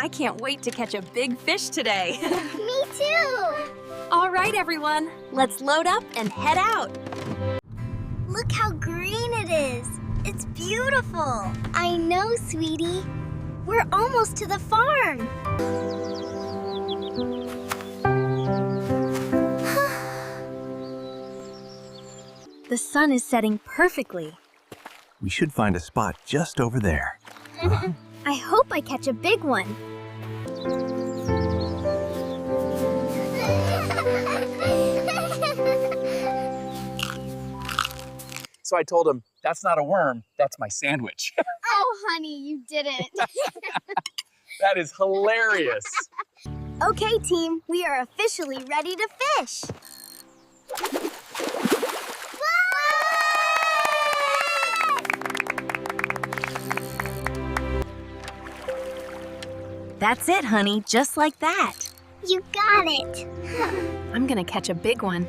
I can't wait to catch a big fish today. Me too! All right, everyone, let's load up and head out. Look how green it is. It's beautiful. I know, sweetie. We're almost to the farm. The sun is setting perfectly. We should find a spot just over there. I hope I catch a big one. So I told him, that's not a worm, that's my sandwich. Oh, honey, you did it. That is hilarious. Okay, team, we are officially ready to fish. That's it, honey, just like that. You got it. I'm gonna catch a big one.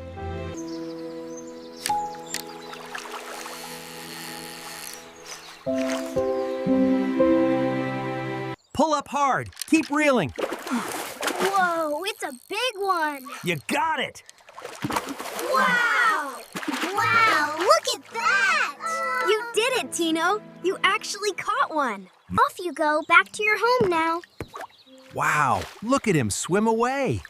Pull up hard. Keep reeling. Whoa, it's a big one. You got it. Wow! Wow, look at that! You did it, Tino. You actually caught one. Off you go, back to your home now. Wow, look at him swim away.